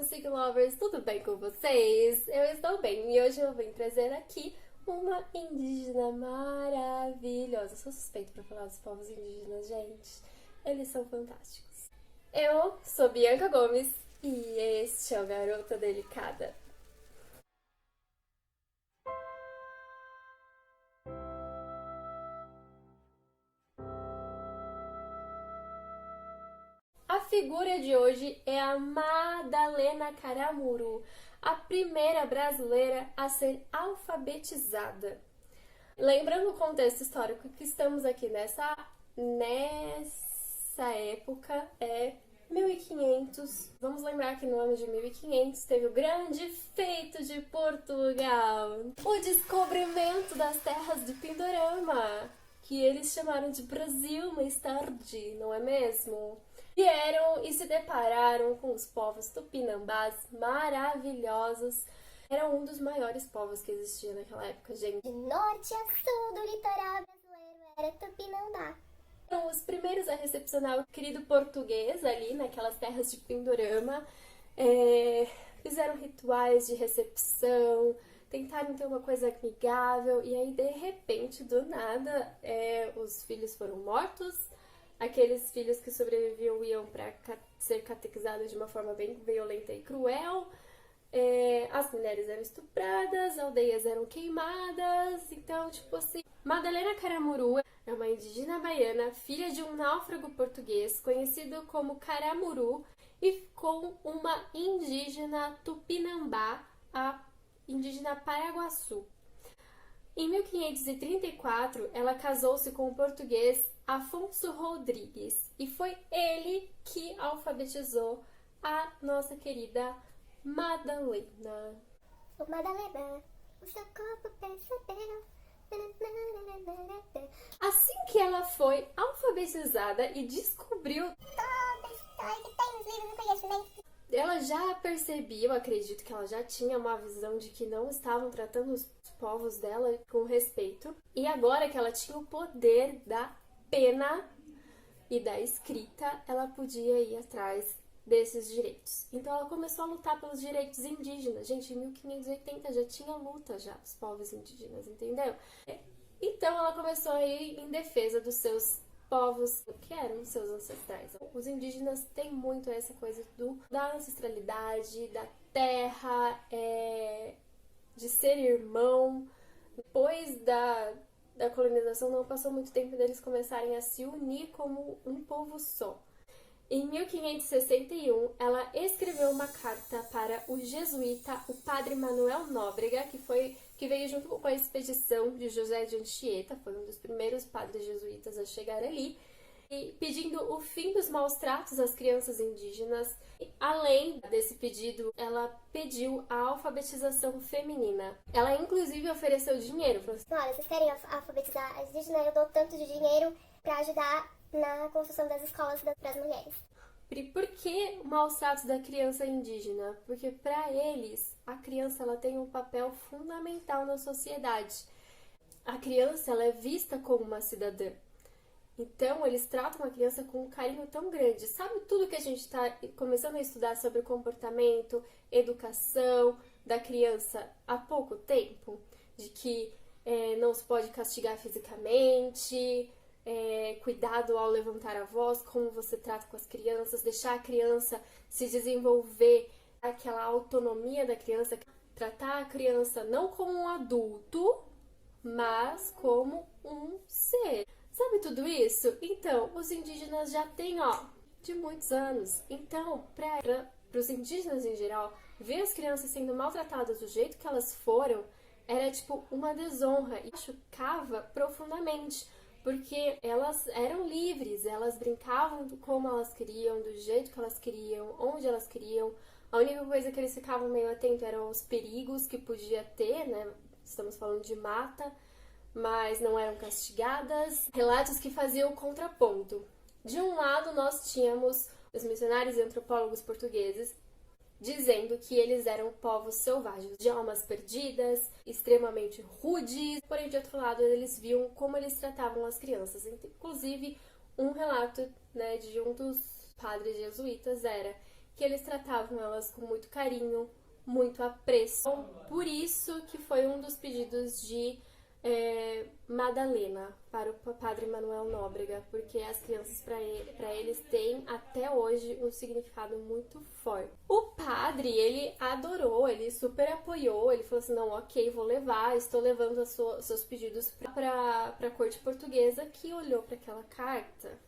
Music Lovers, tudo bem com vocês? Eu estou bem e hoje eu vim trazer aqui uma indígena maravilhosa. Eu sou suspeita pra falar dos povos indígenas, gente. Eles são fantásticos. Eu sou Bianca Gomes e este é o Garota Delicada. A figura de hoje é a Madalena Caramuru, a primeira brasileira a ser alfabetizada. Lembrando o contexto histórico que estamos aqui nessa época, é 1500. Vamos lembrar que no ano de 1500 teve o grande feito de Portugal, o descobrimento das terras de Pindorama, que eles chamaram de Brasil mais tarde, não é mesmo? Vieram e se depararam com os povos tupinambás maravilhosos. Era um dos maiores povos que existia naquela época, gente. De norte a sul do litoral brasileiro era Tupinambá. Foram os primeiros a recepcionar o querido português ali naquelas terras de Pindorama. Fizeram rituais de recepção, tentaram ter uma coisa amigável e aí, de repente, do nada, os filhos foram mortos. Aqueles filhos que sobreviviam iam para ser catequizados de uma forma bem violenta e cruel. As mulheres eram estupradas, aldeias eram queimadas. Então, tipo assim, Madalena Caramuru é uma indígena baiana, filha de um náufrago português, conhecido como Caramuru, e com uma indígena tupinambá, a indígena Paraguaçu. Em 1534, ela casou-se com o português Afonso Rodrigues e foi ele que alfabetizou a nossa querida Madalena. O Madalena, o seu corpo percebeu. Assim que ela foi alfabetizada e descobriu Toda a história que tem nos livros do conhecimento. ela já percebia, eu acredito que ela já tinha uma visão de que não estavam tratando os povos dela com respeito. E agora que ela tinha o poder da pena e da escrita, ela podia ir atrás desses direitos. Então ela começou a lutar pelos direitos indígenas. Gente, em 1580 já tinha luta já dos povos indígenas, entendeu? Então ela começou a ir em defesa dos seus povos que eram seus ancestrais. Os indígenas têm muito essa coisa da ancestralidade, da terra, de ser irmão. Depois da colonização não passou muito tempo deles começarem a se unir como um povo só. Em 1561, ela escreveu uma carta para o jesuíta, o padre Manuel Nóbrega, que veio junto com a expedição de José de Anchieta, foi um dos primeiros padres jesuítas a chegar ali, e pedindo o fim dos maus tratos às crianças indígenas. Além desse pedido, ela pediu a alfabetização feminina. Ela, inclusive, ofereceu dinheiro. Falou assim, Olha, vocês querem alfabetizar as indígenas? Eu dou tanto de dinheiro para ajudar na construção das escolas para as mulheres. por que maus tratos da criança indígena? Porque para eles, a criança ela tem um papel fundamental na sociedade. A criança ela é vista como uma cidadã. Então, eles tratam a criança com um carinho tão grande. Sabe tudo que a gente está começando a estudar sobre comportamento, educação da criança há pouco tempo? De que não se pode castigar fisicamente, cuidado ao levantar a voz, como você trata com as crianças, deixar a criança se desenvolver, aquela autonomia da criança, tratar a criança não como um adulto, mas como um ser. Sabe tudo isso? Então, os indígenas já têm, de muitos anos. Então, para os indígenas em geral, ver as crianças sendo maltratadas do jeito que elas foram, era tipo uma desonra e machucava profundamente, porque elas eram livres, elas brincavam como elas queriam, do jeito que elas queriam, onde elas queriam. A única coisa que eles ficavam meio atentos eram os perigos que podia ter, né? Estamos falando de mata, mas não eram castigadas. Relatos que faziam o contraponto. De um lado, nós tínhamos os missionários e antropólogos portugueses dizendo que eles eram povos selvagens, de almas perdidas, extremamente rudes. Porém, de outro lado, eles viam como eles tratavam as crianças. Inclusive, um relato, de um dos padres jesuítas era que eles tratavam elas com muito carinho, muito apreço. Por isso que foi um dos pedidos de Madalena para o padre Manuel Nóbrega, porque as crianças para eles têm até hoje um significado muito forte. O padre, ele adorou, ele super apoiou, ele falou assim, não, ok, vou levar, estou levando seus pedidos para a corte portuguesa, que olhou para aquela carta,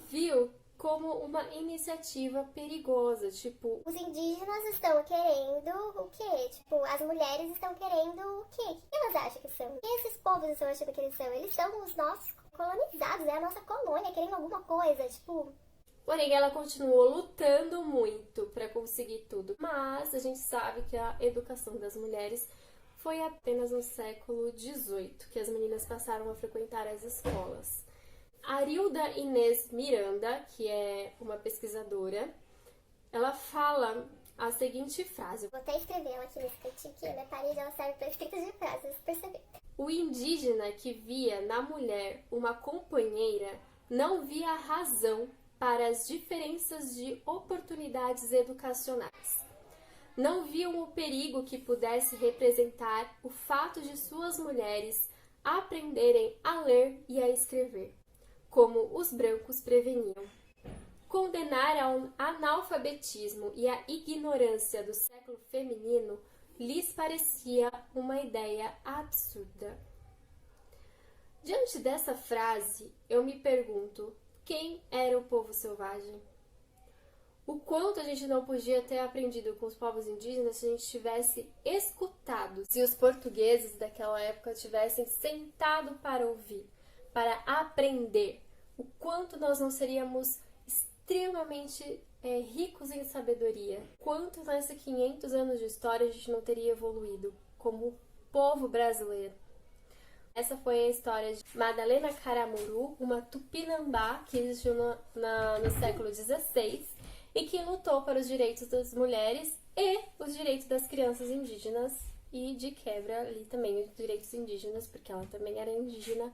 viu como uma iniciativa perigosa, tipo... Os indígenas estão querendo o quê? Tipo, as mulheres estão querendo o quê? O que elas acham que são? Quem esses povos estão achando que eles são? Eles são os nossos colonizados, é a nossa colônia, querendo alguma coisa, tipo... Porém, ela continuou lutando muito para conseguir tudo. Mas a gente sabe que a educação das mulheres foi apenas no século XVIII, que as meninas passaram a frequentar as escolas. Arilda Inês Miranda, que é uma pesquisadora, ela fala a seguinte frase. Vou até escrever ela aqui nesse cantinho, que a minha parede ela serve para escrita de frases, perceber. O indígena que via na mulher uma companheira não via razão para as diferenças de oportunidades educacionais. Não viam o perigo que pudesse representar o fato de suas mulheres aprenderem a ler e a escrever, como os brancos preveniam. Condenar ao analfabetismo e à ignorância do século feminino lhes parecia uma ideia absurda. Diante dessa frase, eu me pergunto, quem era o povo selvagem? O quanto a gente não podia ter aprendido com os povos indígenas se a gente tivesse escutado, se os portugueses daquela época tivessem sentado para ouvir, para aprender, o quanto nós não seríamos extremamente ricos em sabedoria, quanto nesses 500 anos de história a gente não teria evoluído como povo brasileiro. Essa foi a história de Madalena Caramuru, uma tupinambá que existiu no século XVI e que lutou para os direitos das mulheres e os direitos das crianças indígenas e de quebra ali também os direitos indígenas, porque ela também era indígena,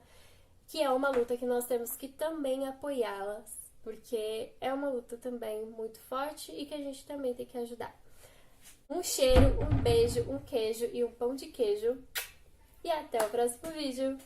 que é uma luta que nós temos que também apoiá-las, porque é uma luta também muito forte e que a gente também tem que ajudar. Um cheiro, um beijo, um queijo e um pão de queijo. E até o próximo vídeo!